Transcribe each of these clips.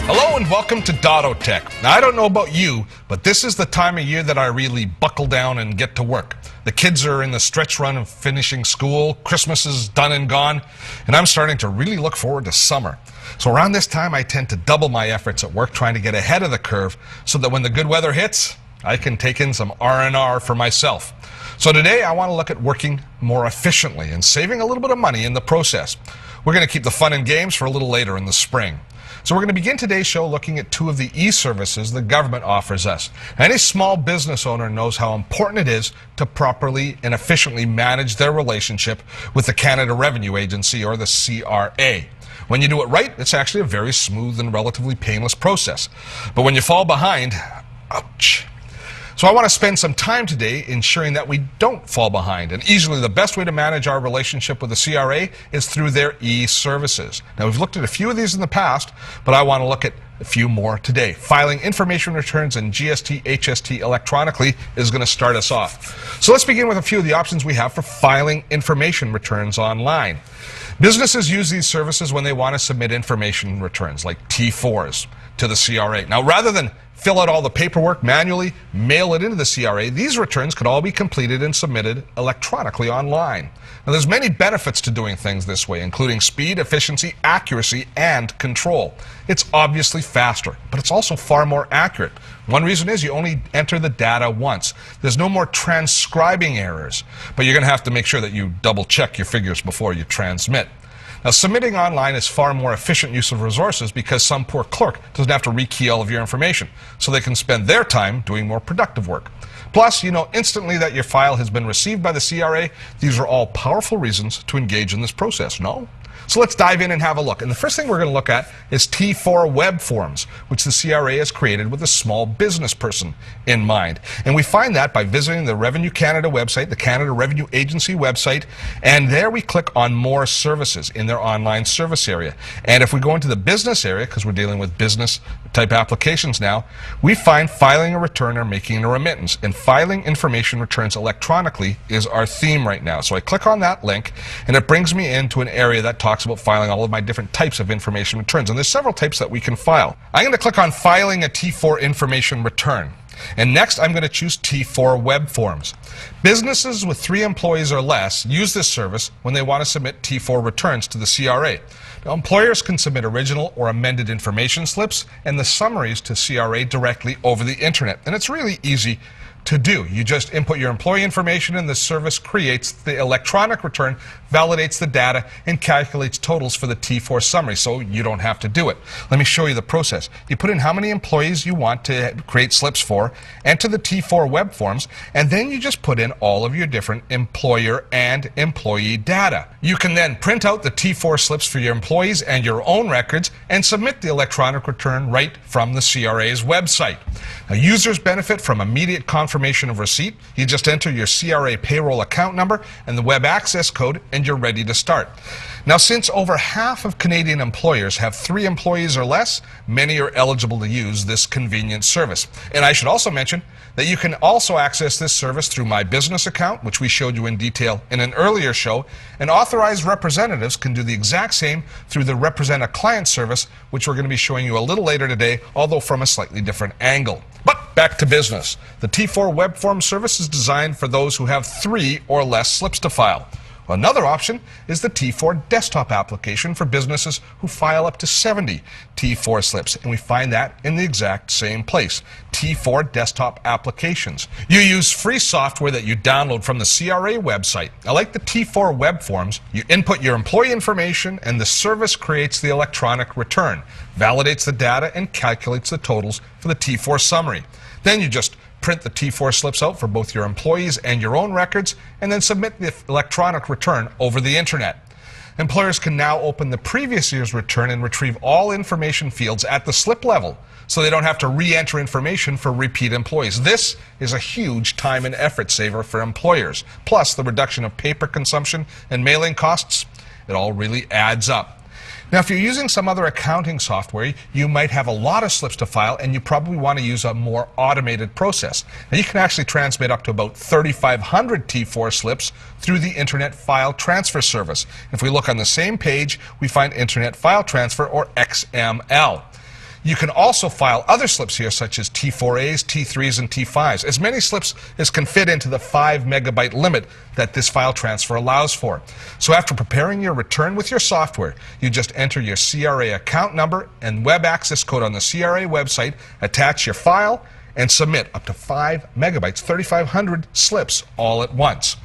Hello and welcome to Dotto Tech. Now, I don't know about you, but this is the time of year that I really buckle down and get to work. The kids are in the stretch run of finishing school, Christmas is done and gone, and I'm starting to really look forward to summer. So around this time, I tend to double my efforts at work trying to get ahead of the curve so that when the good weather hits, I can take in some R&R for myself. So today, I want to look at working more efficiently and saving a little bit of money in the process. We're going to keep the fun and games for a little later in the spring. So we're going to begin today's show looking at two of the e-services the government offers us. Any small business owner knows how important it is to properly and efficiently manage their relationship with the Canada Revenue Agency, or the CRA. When you do it right, it's actually a very smooth and relatively painless process. But when you fall behind, ouch. So I want to spend some time today ensuring that we don't fall behind. And easily the best way to manage our relationship with the CRA is through their e-services. Now, we've looked at a few of these in the past, but I want to look at a few more today. Filing information returns and GST, HST electronically is going to start us off. So let's begin with a few of the options we have for filing information returns online. Businesses use these services when they want to submit information returns, like T4s, to the CRA. Now, rather than fill out all the paperwork manually, mail it into the CRA, these returns could all be completed and submitted electronically online. Now, there's many benefits to doing things this way, including speed, efficiency, accuracy, and control. It's obviously faster, but it's also far more accurate. One reason is you only enter the data once. There's no more transcribing errors, but you're going to have to make sure that you double check your figures before you transmit. Now, submitting online is far more efficient use of resources because some poor clerk doesn't have to rekey all of your information, so they can spend their time doing more productive work. Plus, you know instantly that your file has been received by the CRA. These are all powerful reasons to engage in this process, no? So let's dive in and have a look. And the first thing we're going to look at is T4 web forms, which the CRA has created with a small business person in mind. And we find that by visiting the Revenue Canada website, the Canada Revenue Agency website, and there we click on More Services in their online service area. And if we go into the business area, because we're dealing with business type applications now, we find filing a return or making a remittance. And filing information returns electronically is our theme right now. So I click on that link, and it brings me into an area that talks about filing all of my different types of information returns. And there's several types that we can file. I'm going to click on Filing a T4 Information Return. And next, I'm going to choose T4 Web Forms. Businesses with 3 employees or less use this service when they want to submit T4 returns to the CRA. Now, employers can submit original or amended information slips and the summaries to CRA directly over the internet. And it's really easy to do. You just input your employee information and the service creates the electronic return, validates the data, and calculates totals for the T4 summary, so you don't have to do it. Let me show you the process. You put in how many employees you want to create slips for, enter the T4 web forms, and then you just put in all of your different employer and employee data. You can then print out the T4 slips for your employees and your own records and submit the electronic return right from the CRA's website. Now, users benefit from immediate confirmation of receipt. You just enter your CRA payroll account number and the web access code, and you're ready to start. Now, since over half of Canadian employers have 3 employees or less, many are eligible to use this convenient service. And I should also mention that you can also access this service through My Business account, which we showed you in detail in an earlier show, and authorized representatives can do the exact same through the Represent a Client service, which we're going to be showing you a little later today, although from a slightly different angle. But back to business. The T4 web form service is designed for those who have 3 or less slips to file. Another option is the T4 desktop application for businesses who file up to 70 T4 slips, and we find that in the exact same place, T4 desktop applications. You use free software that you download from the CRA website. Now, like the T4 web forms, you input your employee information and the service creates the electronic return, validates the data, and calculates the totals for the T4 summary. Then you just print the T4 slips out for both your employees and your own records, and then submit the electronic return over the internet. Employers can now open the previous year's return and retrieve all information fields at the slip level, so they don't have to re-enter information for repeat employees. This is a huge time and effort saver for employers. Plus, the reduction of paper consumption and mailing costs, it all really adds up. Now, if you're using some other accounting software, you might have a lot of slips to file, and you probably want to use a more automated process. Now, you can actually transmit up to about 3,500 T4 slips through the Internet File Transfer Service. If we look on the same page, we find Internet File Transfer, or XML. You can also file other slips here, such as T4As, T3s, and T5s. As many slips as can fit into the 5 megabyte limit that this file transfer allows for. So after preparing your return with your software, you just enter your CRA account number and web access code on the CRA website, attach your file, and submit up to 5 megabytes, 3,500 slips all at once.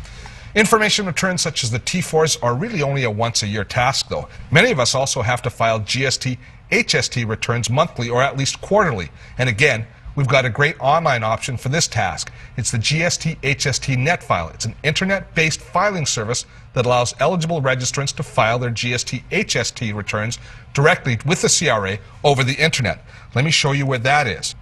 Information returns such as the T4s are really only a once-a-year task, though. Many of us also have to file GST, HST returns monthly or at least quarterly. And again, we've got a great online option for this task. It's the GST, HST net file. It's an internet-based filing service that allows eligible registrants to file their GST, HST returns directly with the CRA over the internet. Let me show you where that is.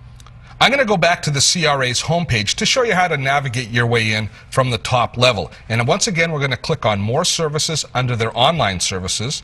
I'm going to go back to the CRA's homepage to show you how to navigate your way in from the top level. And once again, we're going to click on More Services under their Online Services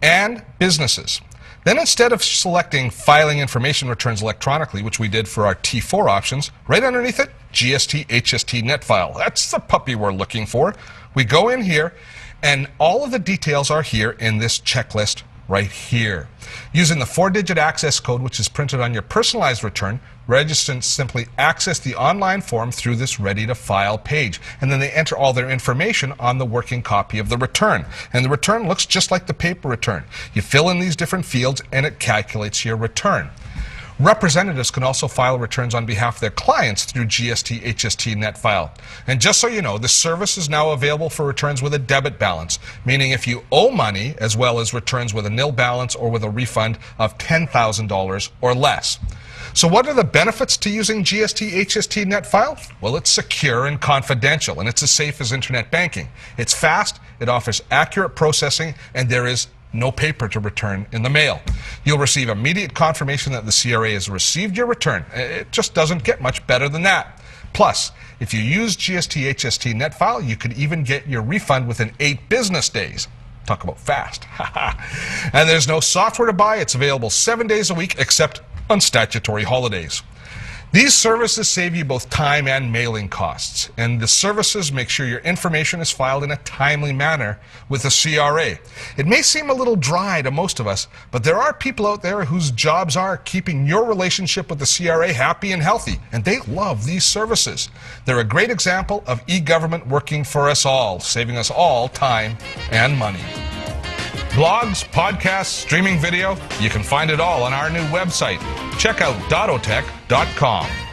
and Businesses. Then instead of selecting Filing Information Returns Electronically, which we did for our T4 options, right underneath it, GST, HST net file. That's the puppy we're looking for. We go in here, and all of the details are here in this checklist right here. Using the 4-digit access code, which is printed on your personalized return, registrants simply access the online form through this ready-to-file page, and then they enter all their information on the working copy of the return. And the return looks just like the paper return. You fill in these different fields, and it calculates your return. Representatives can also file returns on behalf of their clients through GST, HST net file. And just so you know, this service is now available for returns with a debit balance, meaning if you owe money, as well as returns with a nil balance or with a refund of $10,000 or less. So what are the benefits to using GST, HST net file? Well, it's secure and confidential, and it's as safe as internet banking. It's fast, it offers accurate processing, and there is no paper to return in the mail. You'll receive immediate confirmation that the CRA has received your return. It just doesn't get much better than that. Plus, if you use GST, HST net file, you could even get your refund within 8 business days. Talk about fast. And there's no software to buy. It's available 7 days a week, except on statutory holidays. These services save you both time and mailing costs, and the services make sure your information is filed in a timely manner with the CRA. It may seem a little dry to most of us, but there are people out there whose jobs are keeping your relationship with the CRA happy and healthy, and they love these services. They're a great example of e-government working for us all, saving us all time and money. Blogs, podcasts, streaming video, you can find it all on our new website. Check out dottotech.com.